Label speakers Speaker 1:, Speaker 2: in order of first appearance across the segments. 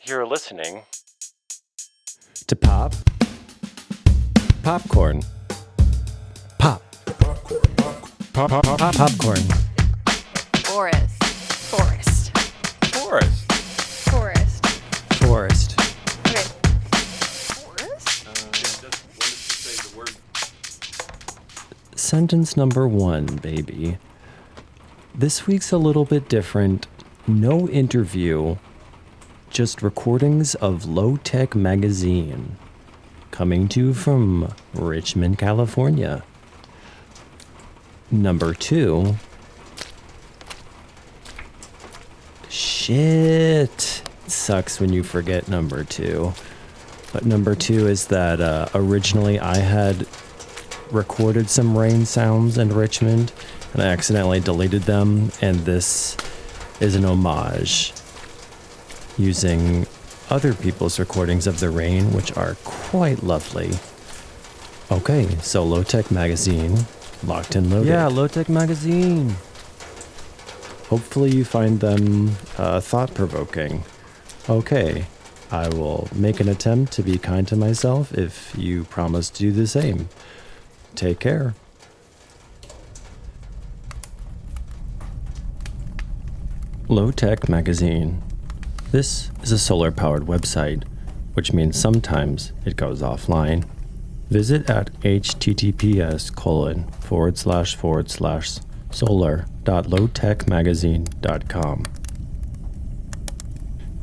Speaker 1: You're listening
Speaker 2: to popcorn. Popcorn.
Speaker 3: Forest.
Speaker 1: forest.
Speaker 3: Okay. Forest?
Speaker 2: Sentence number 1, baby. This week's a little bit different. No interview, just recordings of Low Tech Magazine, coming to you from Richmond, California. Number 2. Shit. It sucks when you forget number 2. But number 2 is that originally I had recorded some rain sounds in Richmond, and I accidentally deleted them, and this is an homage using other people's recordings of the rain, which are quite lovely. Okay, so Low Tech Magazine, locked and loaded. Yeah, Low Tech Magazine. Hopefully you find them thought-provoking. Okay, I will make an attempt to be kind to myself if you promise to do the same. Take care. Low Tech Magazine. This is a solar-powered website, which means sometimes it goes offline. Visit at https://solar.lowtechmagazine.com.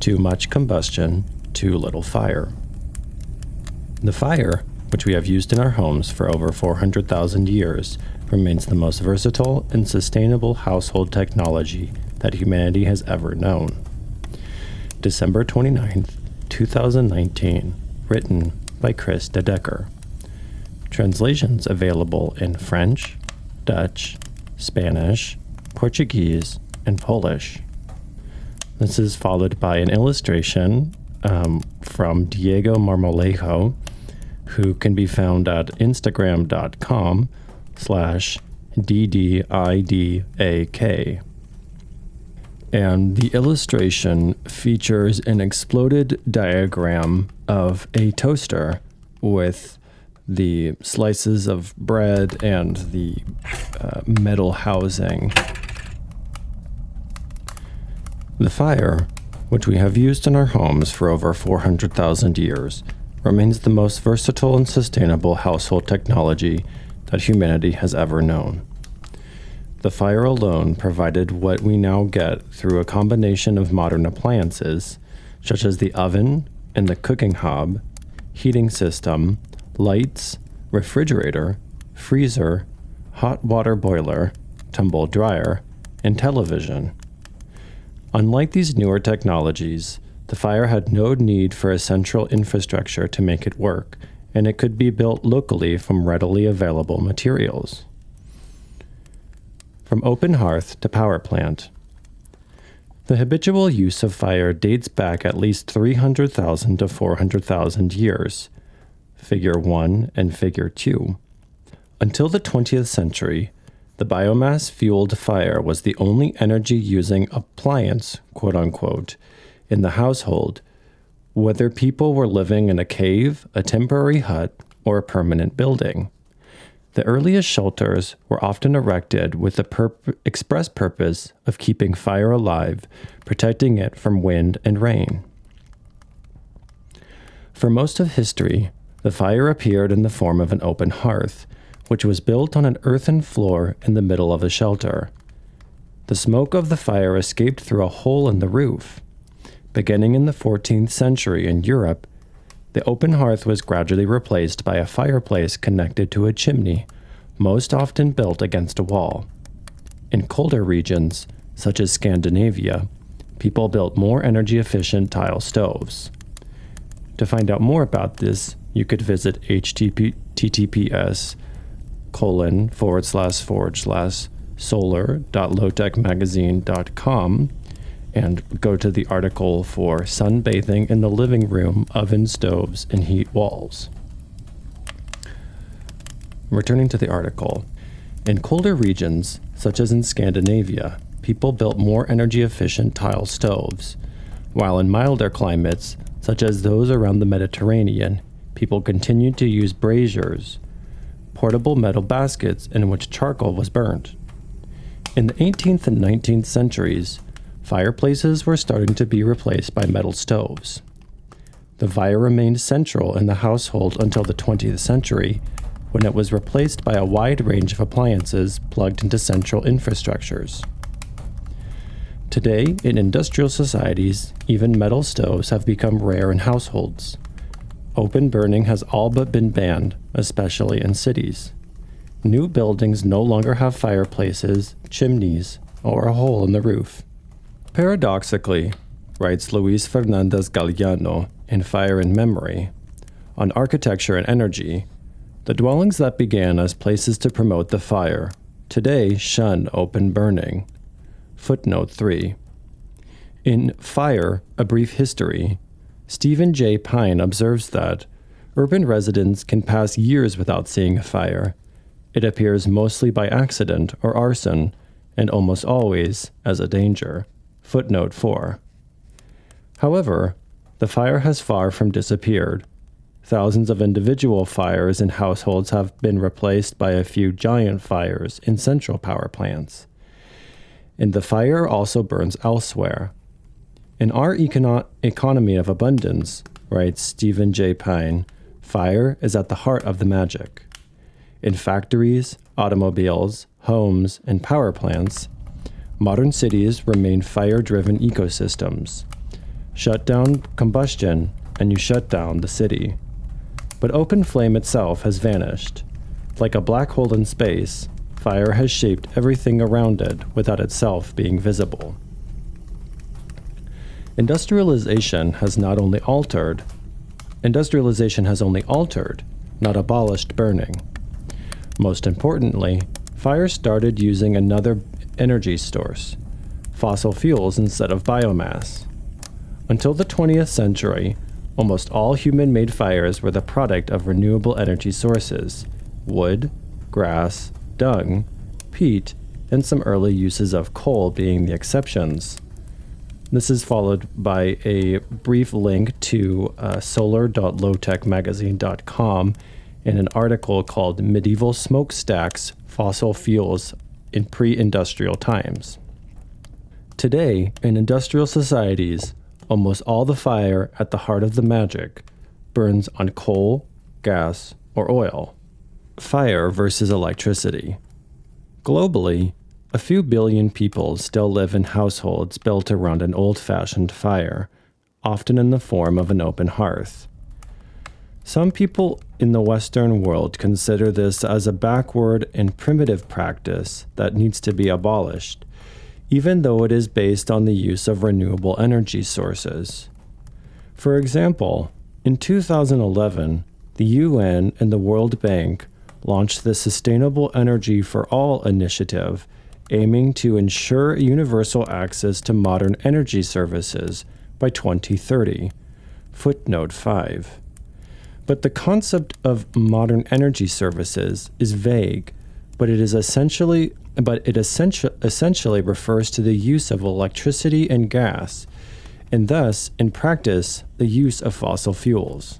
Speaker 2: Too much combustion, too little fire. The fire, which we have used in our homes for over 400,000 years, remains the most versatile and sustainable household technology that humanity has ever known. December 29th, 2019, written by Chris de Decker. Translations available in French, Dutch, Spanish, Portuguese, and Polish. This is followed by an illustration from Diego Marmolejo, who can be found at instagram.com/DDIDAK. And the illustration features an exploded diagram of a toaster with the slices of bread and the metal housing. The fire, which we have used in our homes for over 400,000 years, remains the most versatile and sustainable household technology that humanity has ever known. The fire alone provided what we now get through a combination of modern appliances, such as the oven and the cooking hob, heating system, lights, refrigerator, freezer, hot water boiler, tumble dryer, and television. Unlike these newer technologies, the fire had no need for a central infrastructure to make it work, and it could be built locally from readily available materials. From open hearth to power plant. The habitual use of fire dates back at least 300,000 to 400,000 years. Figure 1 and Figure 2. Until the 20th century, the biomass-fueled fire was the only energy-using appliance, quote-unquote, in the household, whether people were living in a cave, a temporary hut, or a permanent building. The earliest shelters were often erected with the express purpose of keeping fire alive, protecting it from wind and rain. For most of history, the fire appeared in the form of an open hearth, which was built on an earthen floor in the middle of a shelter. The smoke of the fire escaped through a hole in the roof. Beginning in the 14th century in Europe, the open hearth was gradually replaced by a fireplace connected to a chimney, most often built against a wall. In colder regions, such as Scandinavia, people built more energy-efficient tile stoves. To find out more about this, you could visit https://solar.lowtechmagazine.com and go to the article for sunbathing in the living room, oven stoves, and heat walls. Returning to the article, in colder regions, such as in Scandinavia, people built more energy-efficient tile stoves. while in milder climates, such as those around the Mediterranean, people continued to use braziers, portable metal baskets in which charcoal was burnt. In the 18th and 19th centuries, fireplaces were starting to be replaced by metal stoves. The fire remained central in the household until the 20th century, when it was replaced by a wide range of appliances plugged into central infrastructures. Today, in industrial societies, even metal stoves have become rare in households. Open burning has all but been banned, especially in cities. New buildings no longer have fireplaces, chimneys, or a hole in the roof. Paradoxically, writes Luis Fernandez Galeano in Fire and Memory, on architecture and energy, the dwellings that began as places to promote the fire today shun open burning. Footnote 3. In Fire, A Brief History, Stephen J. Pine observes that urban residents can pass years without seeing a fire. It appears mostly by accident or arson, and almost always as a danger. Footnote 4. However, the fire has far from disappeared. Thousands of individual fires in households have been replaced by a few giant fires in central power plants. And the fire also burns elsewhere. In our economy of abundance, writes Stephen J. Pine, fire is at the heart of the magic. In factories, automobiles, homes, and power plants, modern cities remain fire-driven ecosystems. Shut down combustion, and you shut down the city. But open flame itself has vanished. Like a black hole in space, fire has shaped everything around it without itself being visible. Industrialization has only altered, not abolished burning. Most importantly, fire started using another energy source, fossil fuels instead of biomass. Until the 20th century, almost all human-made fires were the product of renewable energy sources: wood, grass, dung, peat, and some early uses of coal being the exceptions. This is followed by a brief link to solar.lowtechmagazine.com in an article called Medieval Smokestacks, Fossil Fuels in Pre-Industrial Times. Today, in industrial societies, almost all the fire at the heart of the magic burns on coal, gas, or oil. Fire versus electricity. Globally, a few billion people still live in households built around an old-fashioned fire, often in the form of an open hearth. Some people in the Western world consider this as a backward and primitive practice that needs to be abolished, even though it is based on the use of renewable energy sources. For example, in 2011, the UN and the World Bank launched the Sustainable Energy for All initiative, aiming to ensure universal access to modern energy services by 2030. Footnote 5. But the concept of modern energy services is vague, but it essentially refers to the use of electricity and gas, and thus, in practice, the use of fossil fuels.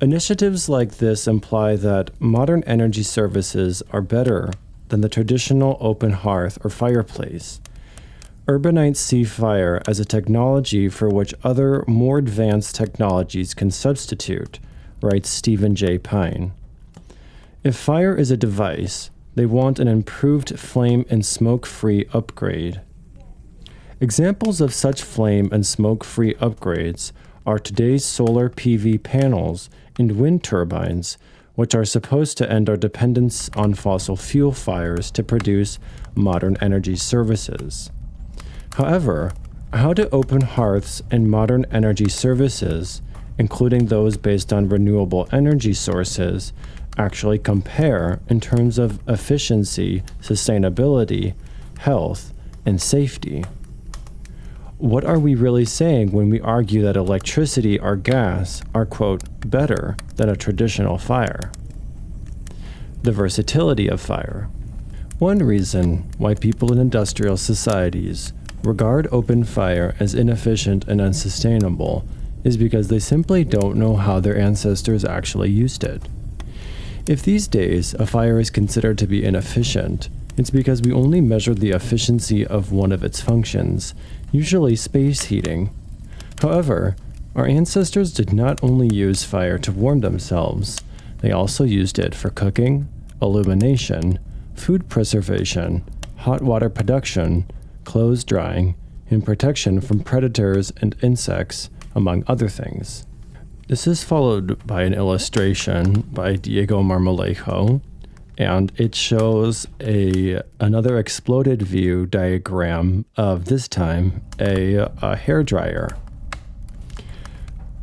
Speaker 2: Initiatives like this imply that modern energy services are better than the traditional open hearth or fireplace. Urbanites see fire as a technology for which other, more advanced technologies can substitute, writes Stephen J. Pine. If fire is a device, they want an improved flame and smoke-free upgrade. Examples of such flame and smoke-free upgrades are today's solar PV panels and wind turbines, which are supposed to end our dependence on fossil fuel fires to produce modern energy services. However, how do open hearths and modern energy services, including those based on renewable energy sources, actually compare in terms of efficiency, sustainability, health, and safety? What are we really saying when we argue that electricity or gas are, quote, better than a traditional fire? The versatility of fire. One reason why people in industrial societies regard open fire as inefficient and unsustainable is because they simply don't know how their ancestors actually used it. If these days a fire is considered to be inefficient, it's because we only measured the efficiency of one of its functions, usually space heating. However, our ancestors did not only use fire to warm themselves, they also used it for cooking, illumination, food preservation, hot water production, clothes drying, and protection from predators and insects, among other things. This is followed by an illustration by Diego Marmolejo, and it shows another exploded view diagram of, this time, a hairdryer.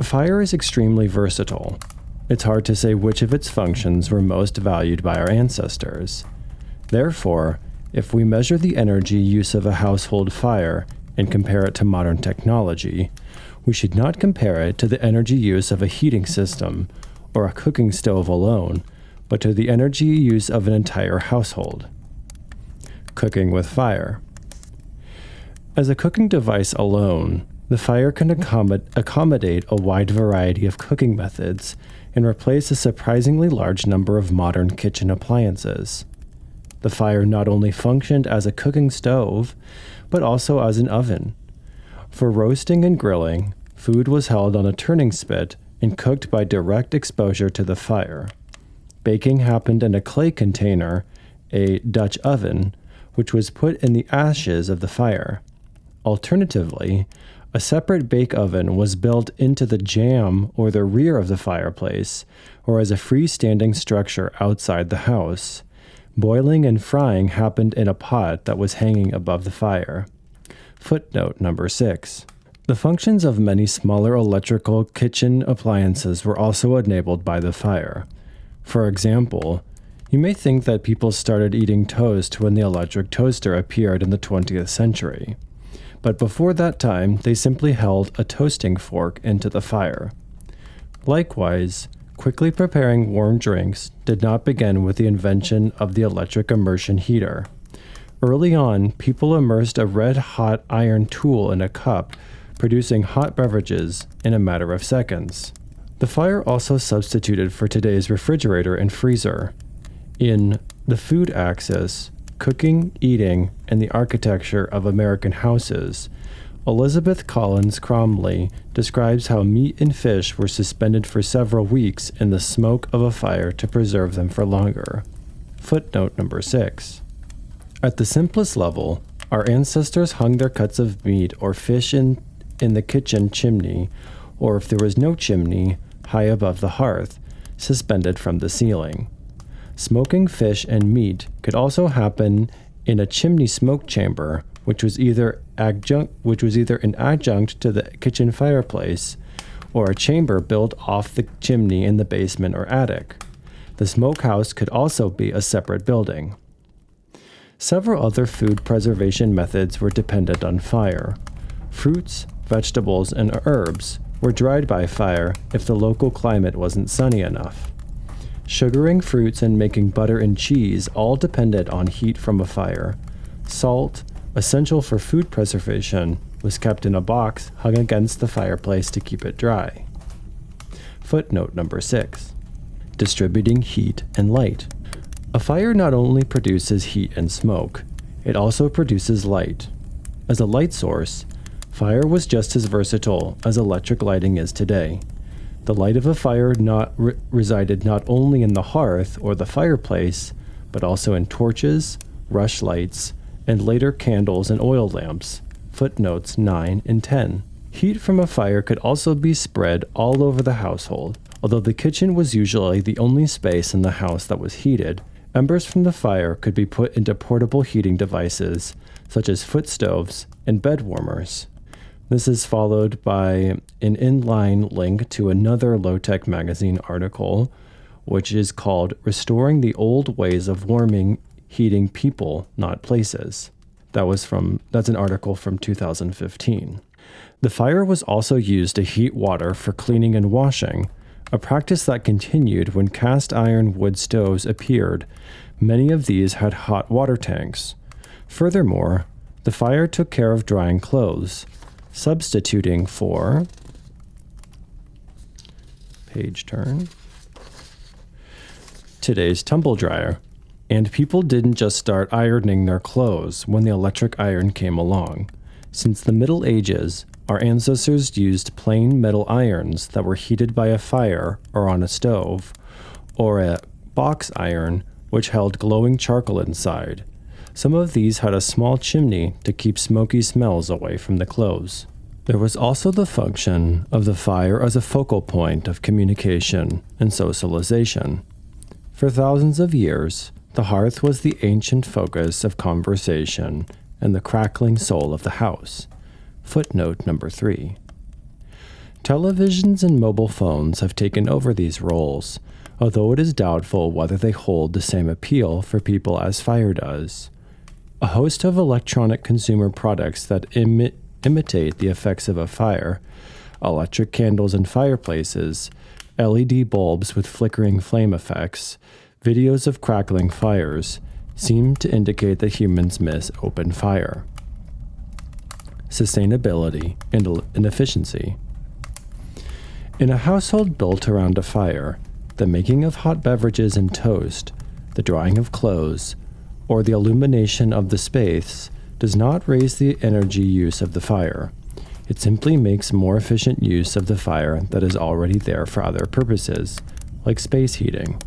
Speaker 2: Fire is extremely versatile. It's hard to say which of its functions were most valued by our ancestors. Therefore, if we measure the energy use of a household fire and compare it to modern technology, we should not compare it to the energy use of a heating system or a cooking stove alone, but to the energy use of an entire household. Cooking with fire. As a cooking device alone, the fire can accommodate a wide variety of cooking methods and replace a surprisingly large number of modern kitchen appliances. The fire not only functioned as a cooking stove, but also as an oven. For roasting and grilling, food was held on a turning spit and cooked by direct exposure to the fire. Baking happened in a clay container, a Dutch oven, which was put in the ashes of the fire. Alternatively, a separate bake oven was built into the jamb or the rear of the fireplace, or as a freestanding structure outside the house. Boiling and frying happened in a pot that was hanging above the fire. Footnote number 6. The functions of many smaller electrical kitchen appliances were also enabled by the fire. For example, you may think that people started eating toast when the electric toaster appeared in the 20th century. But before that time, they simply held a toasting fork into the fire. Likewise, quickly preparing warm drinks did not begin with the invention of the electric immersion heater. Early on, people immersed a red-hot iron tool in a cup, producing hot beverages in a matter of seconds. The fire also substituted for today's refrigerator and freezer. In The Food Axis, Cooking, Eating, and the Architecture of American Houses, Elizabeth Collins Cromley describes how meat and fish were suspended for several weeks in the smoke of a fire to preserve them for longer. Footnote number 6. At the simplest level, our ancestors hung their cuts of meat or fish in the kitchen chimney, or if there was no chimney, high above the hearth, suspended from the ceiling. Smoking fish and meat could also happen in a chimney smoke chamber, which was either an adjunct to the kitchen fireplace, or a chamber built off the chimney in the basement or attic. The smokehouse could also be a separate building. Several other food preservation methods were dependent on fire. Fruits, vegetables, and herbs were dried by fire if the local climate wasn't sunny enough. Sugaring fruits and making butter and cheese all depended on heat from a fire. Salt, essential for food preservation, was kept in a box hung against the fireplace to keep it dry. Footnote number 6. Distributing heat and light. A fire not only produces heat and smoke, it also produces light. As a light source, fire was just as versatile as electric lighting is today. The light of a fire resided not only in the hearth or the fireplace, but also in torches, rushlights, and later candles and oil lamps. Footnotes 9 and 10. Heat from a fire could also be spread all over the household. Although the kitchen was usually the only space in the house that was heated, embers from the fire could be put into portable heating devices, such as foot stoves and bed warmers. This is followed by an inline link to another Low-Tech magazine article, which is called Restoring the Old Ways of Warming, Heating People, Not Places. That's an article from 2015. The fire was also used to heat water for cleaning and washing, a practice that continued when cast iron wood stoves appeared. Many of these had hot water tanks. Furthermore, The fire took care of drying clothes, substituting for, page turn, today's tumble dryer. And people didn't just start ironing their clothes when the electric iron came along. Since the Middle Ages, our ancestors used plain metal irons that were heated by a fire or on a stove, or a box iron which held glowing charcoal inside. Some of these had a small chimney to keep smoky smells away from the clothes. There was also the function of the fire as a focal point of communication and socialization. For thousands of years, the hearth was the ancient focus of conversation and the crackling soul of the house. Footnote number 3. Televisions and mobile phones have taken over these roles, although it is doubtful whether they hold the same appeal for people as fire does. A host of electronic consumer products that imitate the effects of a fire, electric candles in fireplaces, LED bulbs with flickering flame effects, videos of crackling fires, seem to indicate that humans miss open fire. Sustainability and efficiency. In a household built around a fire, the making of hot beverages and toast, the drying of clothes, or the illumination of the space does not raise the energy use of the fire. It simply makes more efficient use of the fire that is already there for other purposes, like space heating.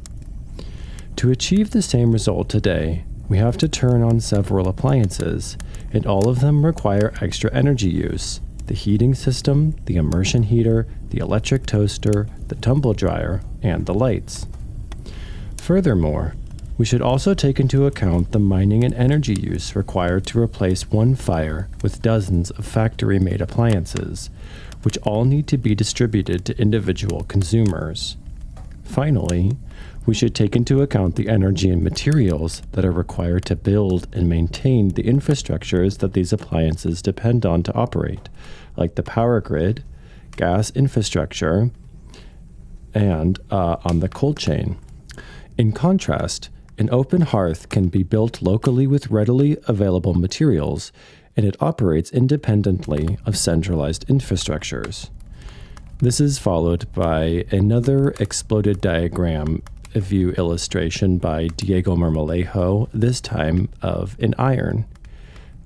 Speaker 2: To achieve the same result today, we have to turn on several appliances, and all of them require extra energy use: the heating system, the immersion heater, the electric toaster, the tumble dryer, and the lights. Furthermore, we should also take into account the mining and energy use required to replace one fire with dozens of factory-made appliances, which all need to be distributed to individual consumers. Finally, we should take into account the energy and materials that are required to build and maintain the infrastructures that these appliances depend on to operate, like the power grid, gas infrastructure, and on the cold chain. In contrast, an open hearth can be built locally with readily available materials, and it operates independently of centralized infrastructures. This is followed by another exploded diagram view illustration by Diego Marmolejo, this time of an iron.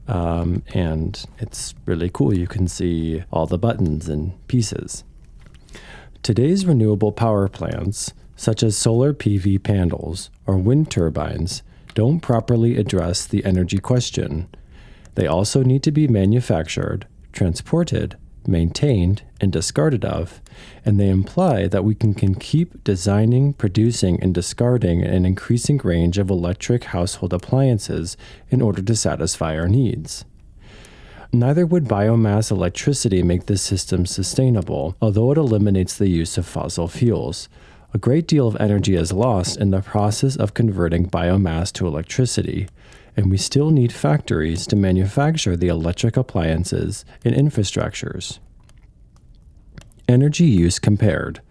Speaker 2: And it's really cool. You can see all the buttons and pieces. Today's renewable power plants, such as solar PV panels or wind turbines, don't properly address the energy question. They also need to be manufactured, transported, maintained, and discarded of, and they imply that we can keep designing, producing, and discarding an increasing range of electric household appliances in order to satisfy our needs. Neither would biomass electricity make this system sustainable, although it eliminates the use of fossil fuels. A great deal of energy is lost in the process of converting biomass to electricity, and we still need factories to manufacture the electric appliances and infrastructures. Energy use compared: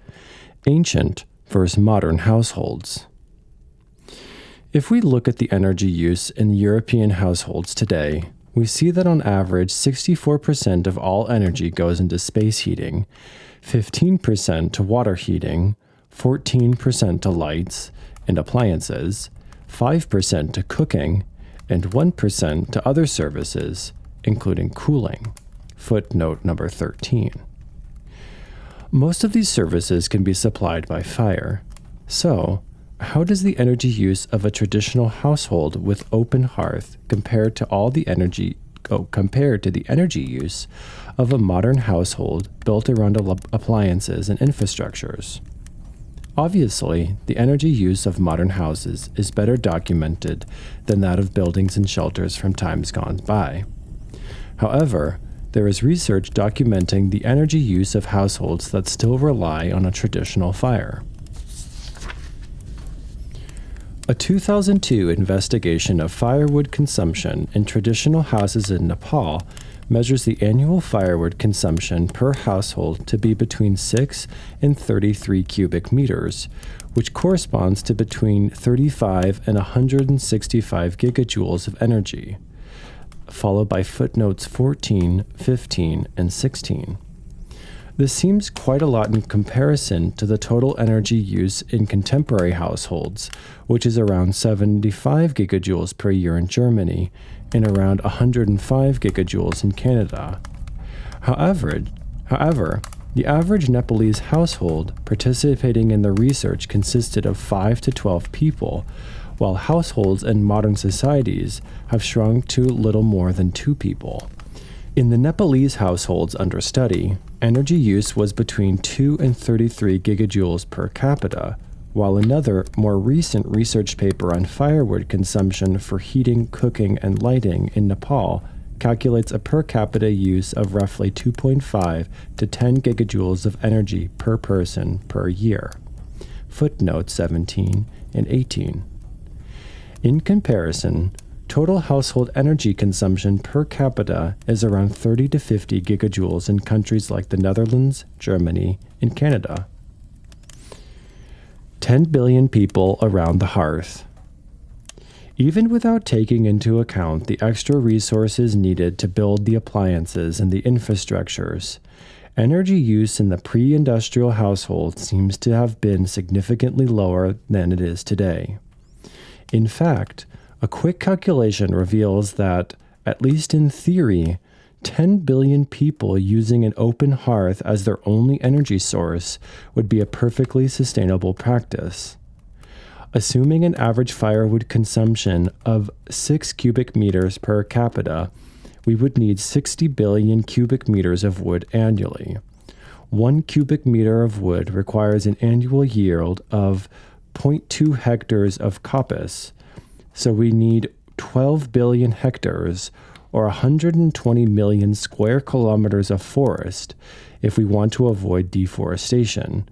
Speaker 2: ancient versus modern households. If we look at the energy use in European households today, we see that on average 64% of all energy goes into space heating, 15% to water heating, 14% to lights and appliances, 5% to cooking, and 1% to other services, including cooling. Footnote number 13. Most of these services can be supplied by fire. So, how does the energy use of a traditional household with open hearth compare to the energy use of a modern household built around appliances and infrastructures? Obviously, the energy use of modern houses is better documented than that of buildings and shelters from times gone by. However, there is research documenting the energy use of households that still rely on a traditional fire. A 2002 investigation of firewood consumption in traditional houses in Nepal measures the annual firewood consumption per household to be between 6 and 33 cubic meters, which corresponds to between 35 and 165 gigajoules of energy. followed by footnotes 14, 15, and 16. This seems quite a lot in comparison to the total energy use in contemporary households, which is around 75 gigajoules per year in Germany and around 105 gigajoules in Canada. However, the average Nepalese household participating in the research consisted of 5 to 12 people, while households in modern societies have shrunk to little more than 2 people. In the Nepalese households under study, energy use was between 2 and 33 gigajoules per capita, while another, more recent research paper on firewood consumption for heating, cooking, and lighting in Nepal calculates a per capita use of roughly 2.5 to 10 gigajoules of energy per person per year. Footnotes 17 and 18. In comparison, total household energy consumption per capita is around 30 to 50 gigajoules in countries like the Netherlands, Germany, and Canada. 10 billion people around the hearth. Even without taking into account the extra resources needed to build the appliances and the infrastructures, energy use in the pre-industrial household seems to have been significantly lower than it is today. In fact, a quick calculation reveals that, at least in theory, 10 billion people using an open hearth as their only energy source would be a perfectly sustainable practice. Assuming an average firewood consumption of 6 cubic meters per capita, we would need 60 billion cubic meters of wood annually. 1 cubic meter of wood requires an annual yield of 0.2 hectares of coppice, so we need 12 billion hectares, or 120 million square kilometers of forest, if we want to avoid deforestation.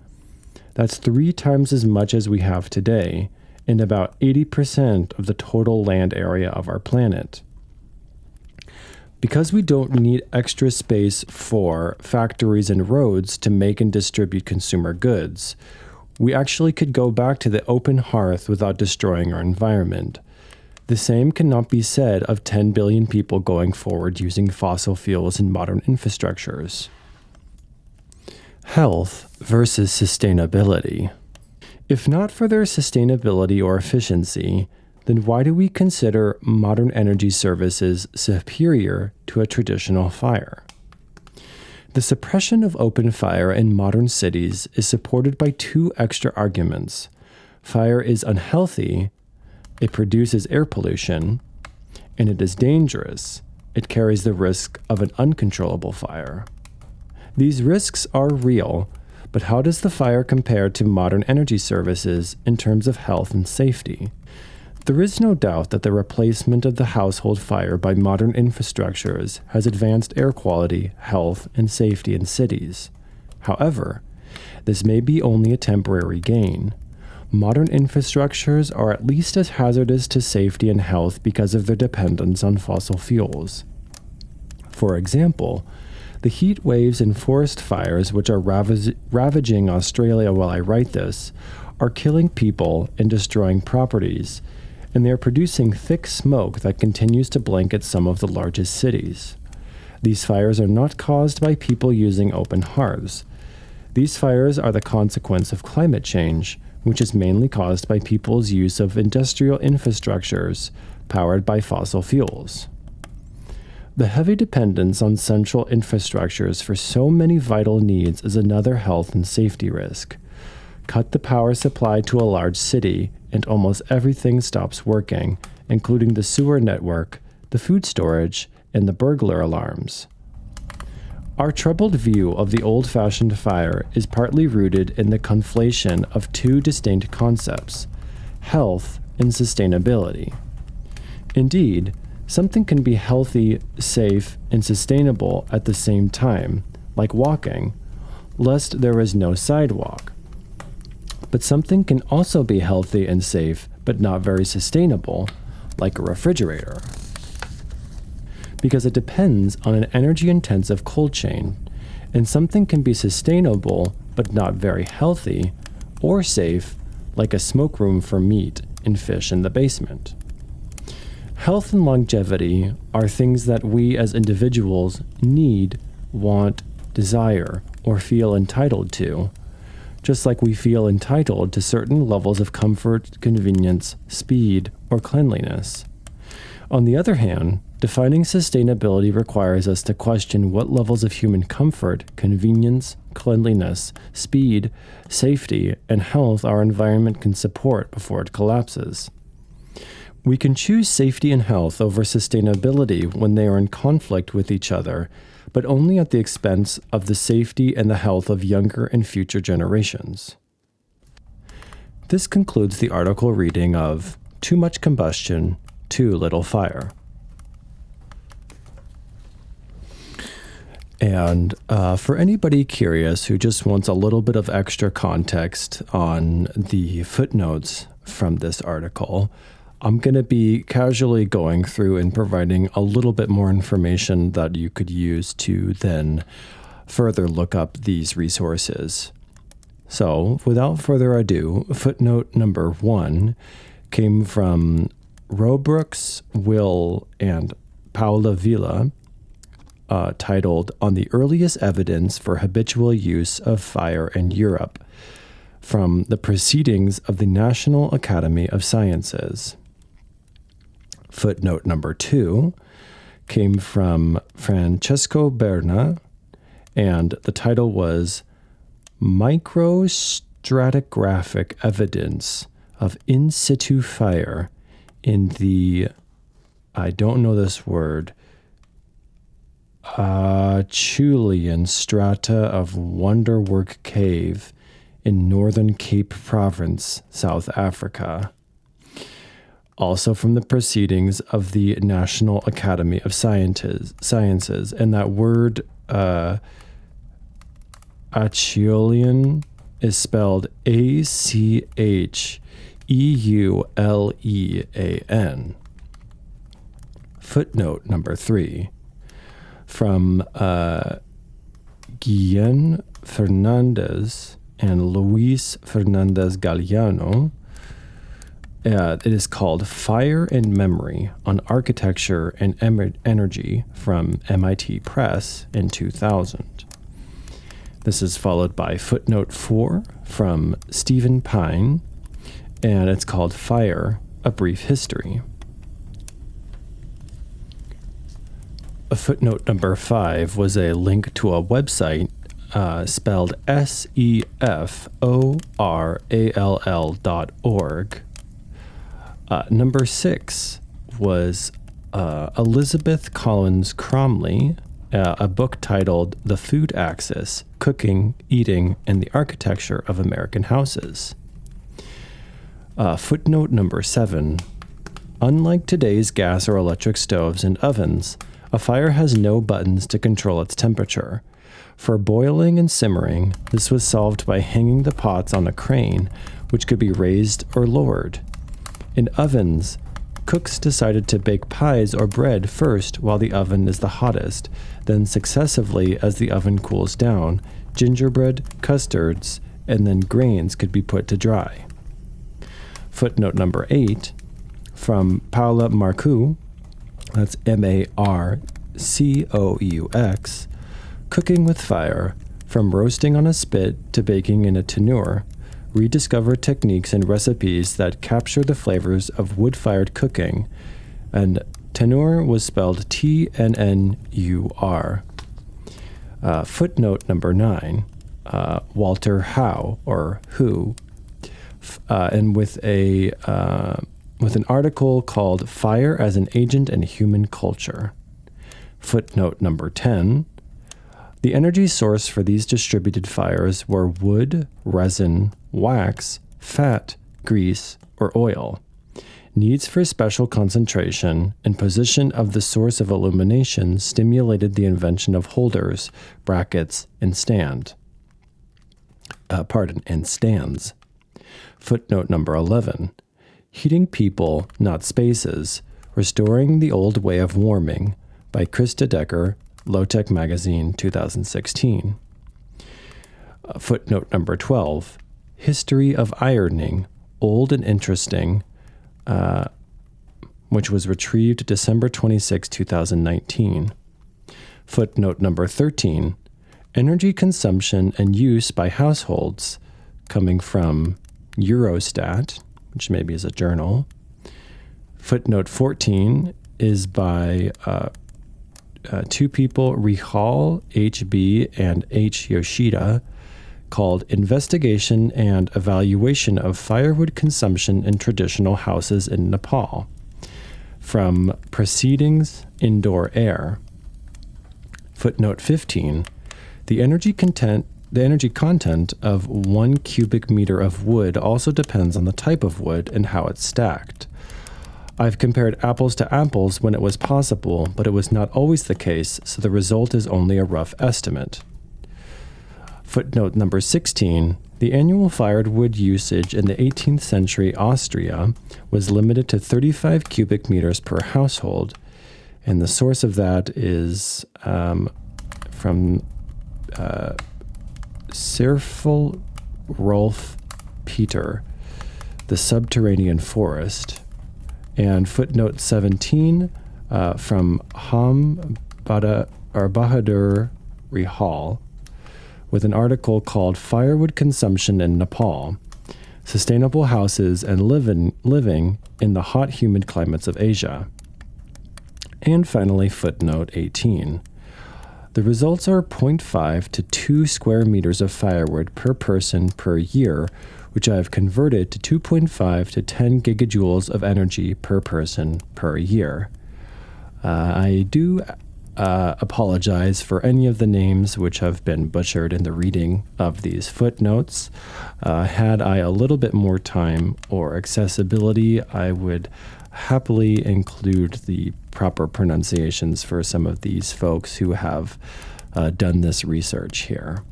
Speaker 2: That's 3 times as much as we have today, and about 80% of the total land area of our planet. Because we don't need extra space for factories and roads to make and distribute consumer goods, we actually could go back to the open hearth without destroying our environment. The same cannot be said of 10 billion people going forward using fossil fuels in modern infrastructures. Health versus sustainability. If not for their sustainability or efficiency, then why do we consider modern energy services superior to a traditional fire? The suppression of open fire in modern cities is supported by 2 extra arguments. Fire is unhealthy, it produces air pollution, and it is dangerous. It carries the risk of an uncontrollable fire. These risks are real, but how does the fire compare to modern energy services in terms of health and safety? There is no doubt that the replacement of the household fire by modern infrastructures has advanced air quality, health, and safety in cities. However, this may be only a temporary gain. Modern infrastructures are at least as hazardous to safety and health because of their dependence on fossil fuels. For example, the heat waves and forest fires which are ravaging Australia while I write this are killing people and destroying properties, and they are producing thick smoke that continues to blanket some of the largest cities. These fires are not caused by people using open hearths. These fires are the consequence of climate change, which is mainly caused by people's use of industrial infrastructures powered by fossil fuels. The heavy dependence on central infrastructures for so many vital needs is another health and safety risk. Cut the power supply to a large city, and almost everything stops working, including the sewer network, the food storage, and the burglar alarms. Our troubled view of the old-fashioned fire is partly rooted in the conflation of 2 distinct concepts, health and sustainability. Indeed, something can be healthy, safe, and sustainable at the same time, like walking, lest there is no sidewalk. But something can also be healthy and safe, but not very sustainable, like a refrigerator. Because it depends on an energy-intensive cold chain, and something can be sustainable but not very healthy, or safe, like a smoke room for meat and fish in the basement. Health and longevity are things that we as individuals need, want, desire, or feel entitled to, just like we feel entitled to certain levels of comfort, convenience, speed, or cleanliness. On the other hand, defining sustainability requires us to question what levels of human comfort, convenience, cleanliness, speed, safety, and health our environment can support before it collapses. We can choose safety and health over sustainability when they are in conflict with each other, but only at the expense of the safety and the health of younger and future generations. This concludes the article reading of Too Much Combustion, Too Little Fire. And for anybody curious who just wants a little bit of extra context on the footnotes from this article, I'm going to be casually going through and providing a little bit more information that you could use to then further look up these resources. So, without further ado, footnote number 1 came from Robrooks, Will, and Paula Villa, titled On the Earliest Evidence for Habitual Use of Fire in Europe, from the Proceedings of the National Academy of Sciences. Footnote number 2 came from Francesco Berna, and the title was Microstratigraphic Evidence of In Situ Fire in the, I don't know this word, Acheulean strata of Wonderwork Cave in Northern Cape Province, South Africa. Also from the Proceedings of the National Academy of Sciences. And that word, Acheulean, is spelled Acheulean. Footnote number 3, from Guillen Fernandez and Luis Fernandez Galliano. It is called Fire and Memory on Architecture and Energy from MIT Press in 2000. This is followed by footnote 4 from Stephen Pine, and it's called Fire, A Brief History. Footnote number 5 was a link to a website spelled SEFORALL.org. Number 6 was Elizabeth Collins Cromley, a book titled The Food Axis, Cooking, Eating, and the Architecture of American Houses. Footnote number 7. Unlike today's gas or electric stoves and ovens, a fire has no buttons to control its temperature. For boiling and simmering, this was solved by hanging the pots on a crane, which could be raised or lowered. In ovens, cooks decided to bake pies or bread first while the oven is the hottest, then successively as the oven cools down, gingerbread, custards, and then grains could be put to dry. Footnote number 8, from Paula Marcu, that's Marcaux, Cooking with Fire, From Roasting on a Spit to Baking in a Tannour, Rediscover Techniques and Recipes that Capture the Flavors of Wood-Fired Cooking, and Tannour was spelled Tnnur. Footnote number 9, Walter Howe, or Who, and with an article called Fire as an Agent in Human Culture. Footnote number 10, the energy source for these distributed fires were wood, resin, wax, fat, grease, or oil. Needs for special concentration and position of the source of illumination stimulated the invention of holders, brackets, and stands. Footnote number 11. Heating People, Not Spaces, Restoring the Old Way of Warming by Krista Decker, Low-Tech Magazine, 2016. Footnote number 12. History of Ironing, Old and Interesting, which was retrieved December 26, 2019. Footnote number 13, energy consumption and use by households, coming from Eurostat, which maybe is a journal. Footnote 14 is by two people, Rihal, H.B., and H. Yoshida, called Investigation and Evaluation of Firewood Consumption in Traditional Houses in Nepal, from Proceedings Indoor Air. Footnote 15, the energy content of 1 cubic meter of wood also depends on the type of wood and how it's stacked. I've compared apples to apples when it was possible, but it was not always the case, so the result is only a rough estimate. Footnote number 16, the annual firewood usage in the 18th century Austria was limited to 35 cubic meters per household, and the source of that is from Serfel Rolf Peter, The Subterranean Forest, and footnote 17 from Bahadur Rihal, with an article called Firewood Consumption in Nepal, Sustainable Houses and Living in the Hot, Humid Climates of Asia. And finally, footnote 18. The results are 0.5 to 2 square meters of firewood per person per year, which I have converted to 2.5 to 10 gigajoules of energy per person per year. I do apologize for any of the names which have been butchered in the reading of these footnotes. Had I a little bit more time or accessibility, I would happily include the proper pronunciations for some of these folks who have done this research here.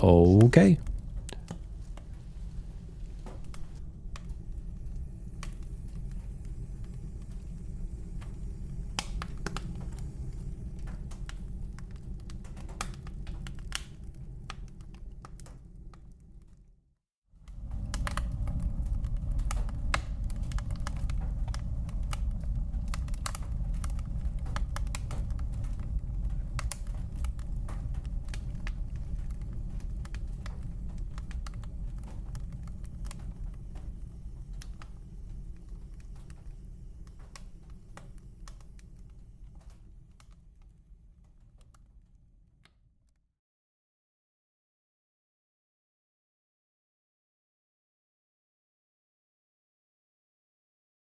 Speaker 2: Okay.